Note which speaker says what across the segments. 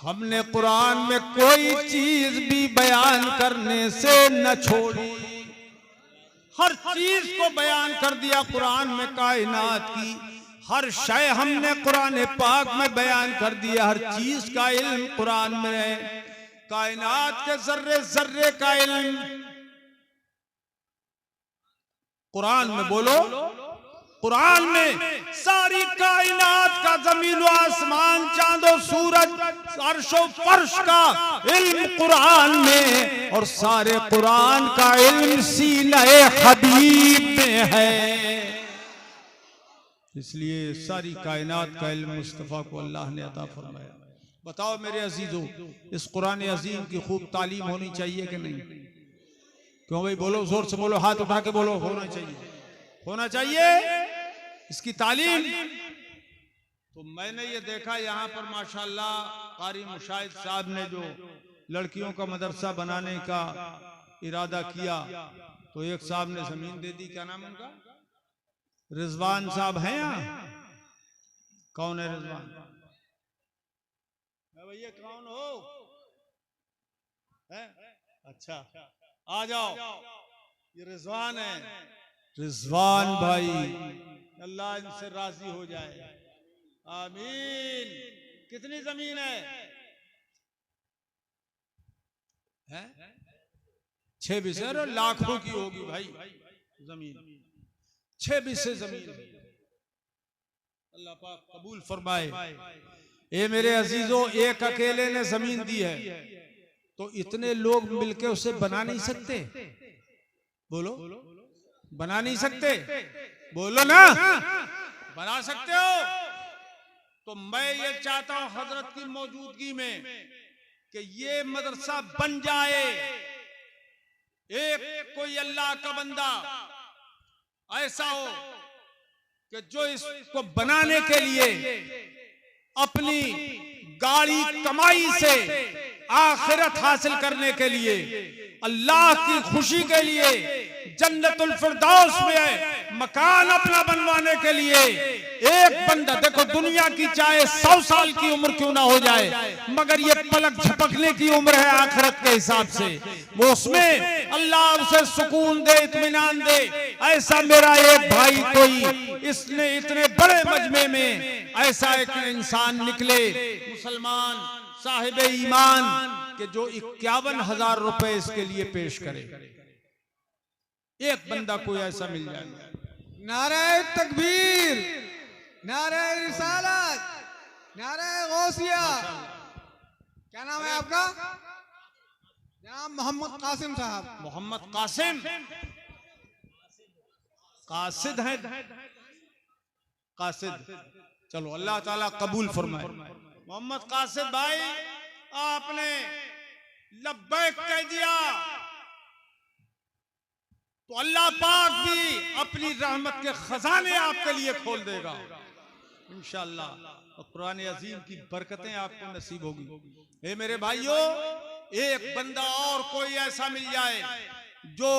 Speaker 1: हमने कुरान में कोई चीज भी बयान करने से न छोड़ी, हर चीज को बयान कर दिया कुरान में। कायनात की हर शय हमने कुरान पाक में बयान कर दिया, हर चीज का इल्म कुरान में है। कायनात के जर्रे जर्रे का इल्म कुरान में। बोलो, कुरान में सारी कायनात का, जमीन व आसमान, चांदो सूरज, अर्शो फर्श का इल्म कुरान में, और सारे कुरान का इल्म सीने हबीब में है। इसलिए सारी कायनात का इल्म मुस्तफा को अल्लाह ने अता फरमाया। बताओ मेरे अजीजों, इस कुरान अजीम की खूब तालीम होनी चाहिए कि नहीं? क्यों भाई? बोलो, जोर से बोलो, हाथ उठा के बोलो। होना चाहिए, होना चाहिए इसकी तालीम। तो मैंने ये देखा यहाँ पर माशाअल्लाह कारी मुशाहिद साहब ने जो लड़कियों का मदरसा बनाने का इरादा किया, तो एक साहब ने जमीन दे दी। क्या नाम उनका? रिजवान साहब हैं यहाँ? कौन है रिजवान? भैया कौन हो? है? अच्छा, आ जाओ, ये रिजवान है। रिजवान भाई, अल्लाह इनसे राजी हो जाए, आमीन। कितनी जमीन है? 6 बिस्से, लाखों की होगी भाई जमीन। 6 बिस्से जमीन, अल्लाह पाक कबूल फरमाए। ए मेरे अजीजों, एक अकेले ने जमीन दी है तो इतने लोग मिलके उसे बना नहीं सकते? बोलो, बना नहीं सकते? बोलो ना, बना सकते हो? तो मैं ये चाहता हूं हजरत की मौजूदगी में कि ये मदरसा बन जाए। एक कोई अल्लाह का बंदा ऐसा हो कि जो इसको बनाने के लिए अपनी गाड़ी कमाई से आखिरत हासिल करने के लिए, अल्लाह की खुशी के लिए, जन्नतुल फिरदौस में मकान अपना बनवाने के लिए एक बंदा, देखो दुनिया की चाहे 100 साल की उम्र क्यों ना हो जाए, मगर ये पलक झपकने की उम्र है आखिरत के हिसाब से। वो उसमें अल्लाह उसे सुकून दे, इत्मीनान दे। ऐसा मेरा एक भाई कोई, इसने इतने बड़े मजमे में ऐसा एक इंसान निकले, मुसलमान साहिब ईमान, के जो 51,000 रुपए इसके लिए पेश करे। एक बंदा कोई ऐसा मिल जाए।
Speaker 2: नारे तकबीर, नारे रिसालत, नारे गौसिया। क्या नाम है आपका? जनाब मोहम्मद कासिम साहब।
Speaker 1: मोहम्मद कासिम, कासिद है, कासिद। चलो अल्लाह ताला कबूल फरमाए। मोहम्मद कासिद भाई, आपने लब्बैक कह दिया तो अल्लाह पाक भी अपनी रहमत के खजाने आपके लिए खोल देगा इंशाअल्लाह, और कुरान अजीम की बरकतें आपको नसीब होगी। हे मेरे भाइयों, एक बंदा और कोई ऐसा मिल जाए जो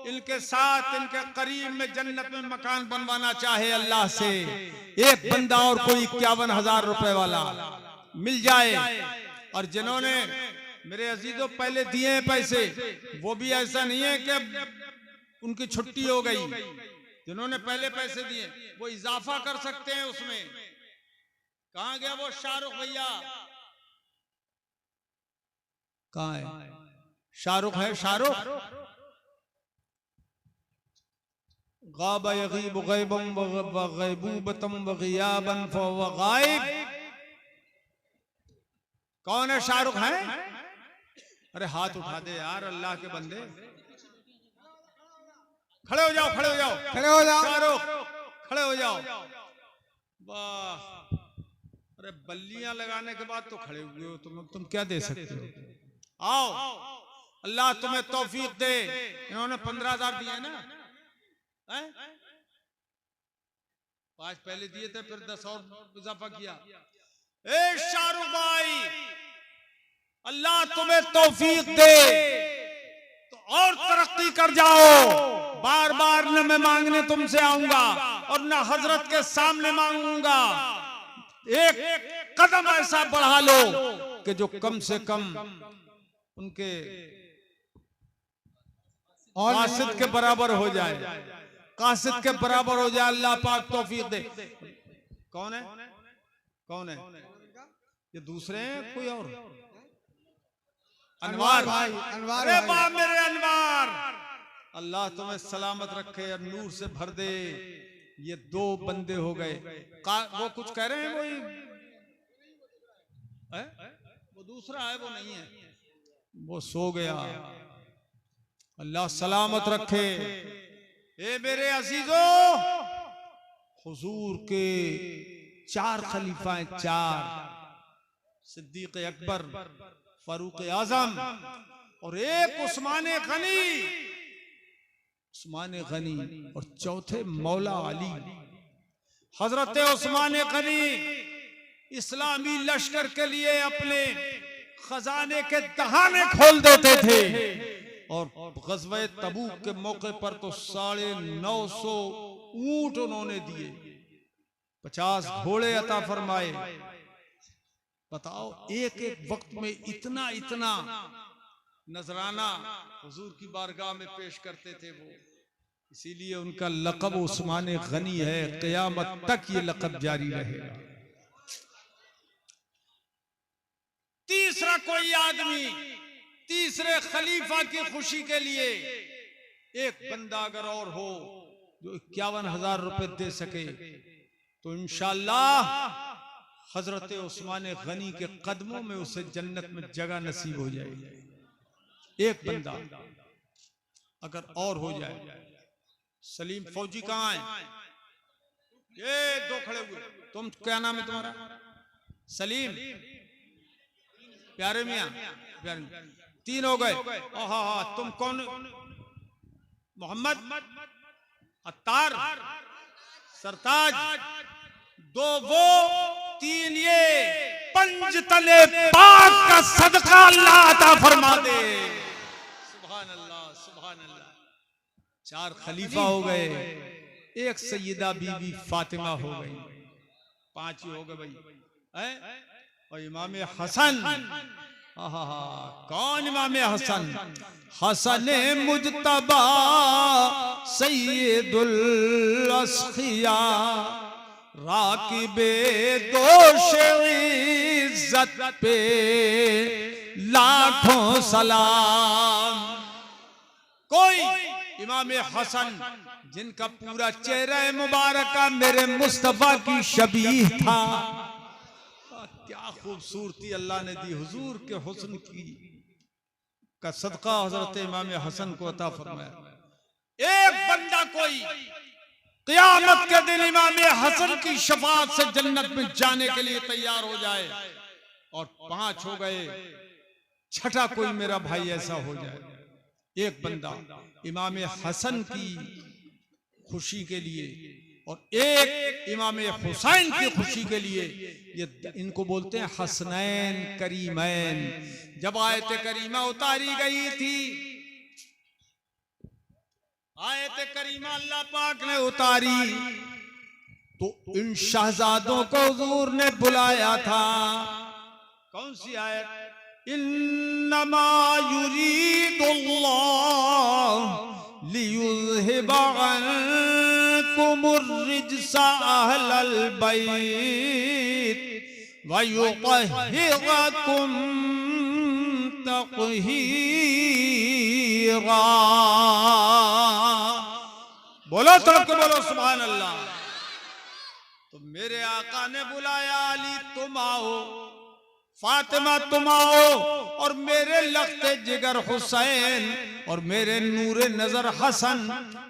Speaker 1: इनके साथ, इनके करीब में जन्नत में मकान बनवाना चाहे अल्लाह से, एक बंदा और कोई 51,000 रुपए वाला मिल जाए। और जिन्होंने मेरे अजीजों पहले दिए हैं पैसे, वो भी ऐसा नहीं है कि उनकी छुट्टी हो गई। जिन्होंने पहले पैसे दिए वो इजाफा कर सकते हैं उसमें। कहां गया वो शाहरुख भैया? कहां है शाहरुख? है शाहरुख? गाब यगीब गैबम व गैबूबतम व गियाबन फहुव गायब। कौन है शाहरुख? है? अरे हाथ उठा दे यार, अल्लाह के बंदे, खड़े हो जाओ, खड़े हो जाओ,
Speaker 2: खड़े हो जाओ।
Speaker 1: शाहरुख खड़े हो जाओ। वाह, अरे बल्लियां लगाने के बाद तो खड़े हुए हो तुम क्या दे सकते हो? आओ, अल्लाह तुम्हें तौफीक दे। इन्होंने 15,000 दिए ना? 5 पहले दिए थे, फिर 10 और इजाफा किया। ए शाहरुख भाई, अल्लाह तुम्हें तौफीक दे तो और तरक्की कर जाओ। बार बार न मैं मांगने तुमसे आऊंगा और न हजरत के सामने मांगूंगा। एक कदम ऐसा बढ़ा लो कि जो कम से कम उनके
Speaker 2: और
Speaker 1: कासिद के बराबर हो जाए, कासिद के बराबर हो जाए, अल्लाह पाक तौफीक दे। कौन है, कौन है ये? दूसरे हैं कोई और? अनवार
Speaker 2: भाई, अनवार
Speaker 1: अरे
Speaker 2: भाई।
Speaker 1: वाह मेरे अनवार, अल्लाह तुम्हें सलामत रखे और नूर से भर दे। ये दो बंदे हो गए। वो कुछ कह रहे हैं, वो दूसरा है, वो नहीं है, वो सो गया। अल्लाह सलामत रखे। ए मेरे अजीजो, हुजूर के 4 खलीफा हैं, 4, सिद्दीक अकबर, फारूक आजम और एक उस्मान गनी। उस्मान गनी और चौथे मौला अली। हजरत उस्मान गनी इस्लामी लश्कर के लिए अपने खजाने के दहाने खोल देते थे और गज़वे तबूक के मौके पर तो 950 ऊंट उन्होंने दिए, 50 घोड़े अता फरमाए। बताओ, एक एक वक्त में इतना इतना नजराना हुजूर की बारगाह में पेश करते थे वो। इसीलिए उनका लक़ब उस्मान गनी है, क़यामत तक ये लक़ब जारी रहेगा। तीसरा कोई आदमी तीसरे खलीफा की खुशी के लिए एक बंदा अगर और हो जो 51,000 रुपए दे सके तो इंशाअल्लाह हजरत उस्मान गनी के कदमों में उसे जन्नत में जगह नसीब हो जाएगी। एक बंदा अगर और हो जाए। सलीम फौजी कहाँ है? ये दो खड़े हुए। तुम क्या नाम है तुम्हारा? सलीम, प्यारे मियां, प्यारे मियां। 3 हो गए। हाँ, तुम कौन? मोहम्मद, अत्तार, सरताज। 2 वो, 3 ये। पंजतने पाक का सदका अल्लाह अता फरमा दे। सुभान अल्लाह, सुभान अल्लाह। 4 खलीफा हो गए, एक सैयदा बीबी फातिमा हो गई, 5 ही हो गए भाई। और इमाम हसन, कौन इमाम हसन? हसन मुजतबा सैयदुल अस्खिया, राकिबे दोष इज्जत पे लाखों सलाम। कोई इमाम हसन जिनका पूरा चेहरा मुबारक मेरे मुस्तफा की शबीह था। क्या खूबसूरती अल्लाह ने दी। हुजूर के हुस्न की का सदका हजरत इमाम हसन को अता फरमाया। एक बंदा कोई क़यामत के दिन इमाम हसन की शफाअत से जन्नत में जाने के लिए तैयार हो जाए। और 5 हो गए, छठा कोई मेरा भाई ऐसा हो जाए। एक बंदा इमाम हसन की खुशी के लिए और एक इमाम हुसैन की खुशी के लिए। ये इनको बोलते हैं हसनैन करीमैन। जब आयत करीमा उतारी गई थी, आयत करीमा अल्लाह पाक ने उतारी तो इन शहजादों को हुजूर ने बुलाया था। कौन सी आयत? इन्नमा युरीदुल्लाह लियुज़हिबा अन्कुमुर रिज्सा अहलल बैत व युतहिरकुम तत्हीरा। बोलो तड़प के बोलो सुभान अल्लाह। तो मेरे आका ने बुलाया, अली तुम आओ, फातिमा तुम आओ, और मेरे लख्ते जिगर हुसैन और मेरे नूरे नजर हसन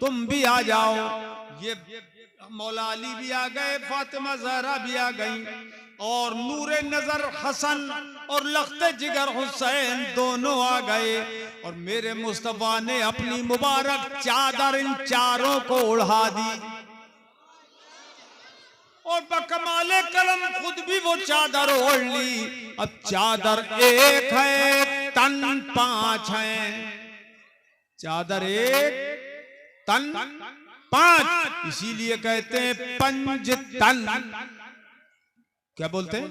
Speaker 1: तुम भी आ जाओ। ये मौला अली भी आ गए, फातिमा ज़हरा भी आ गई, और नूरे नजर हसन और लख्ते जिगर हुसैन दोनों आ गए। और मेरे मुस्तफा ने अपनी मुबारक चादर इन चारों को उड़ा दी। और बकमाले कलम खुद भी वो चादर ओढ़ ली। अब चादर एक है, तन 5 है। चादर एक, तन 5, इसीलिए कहते हैं पंज तन। क्या बोलते हैं?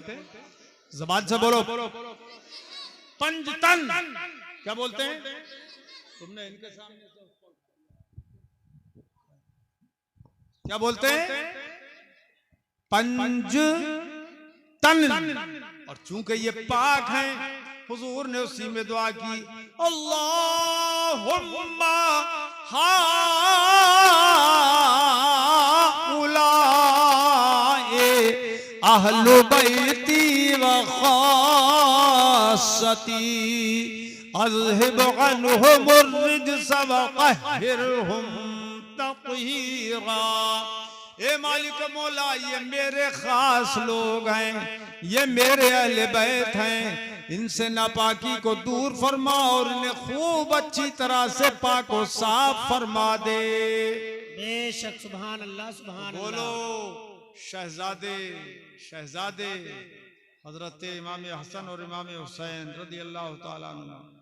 Speaker 1: ज़बान से बोलो। पंजतन क्या बोलते हैं? तुमने इनके सामने क्या बोलते हैं? पंजतन। और चूंकि ये पाक हैं, हुजूर ने उसी में दुआ की, अल्लाहुम्मा हाउलाए अहलु बैती व खासती अज़हिब अन्हुमुर रिज्स व तहिरहुम तत्हीरा। ए मालिक मौला, ये मेरे खास लोग हैं, ये मेरे अहले बैत हैं, इनसे नापाकी को दूर फरमा और इन्हें खूब अच्छी तरह से पाक और साफ फरमा दे।
Speaker 3: बेशक सुभान अल्लाह सुभान
Speaker 1: बोलो
Speaker 3: अल्लाह।
Speaker 1: शहजादे शहजादे हजरत इमाम हसन और इमाम हुसैन रज़ी अल्लाह तआला अन्हु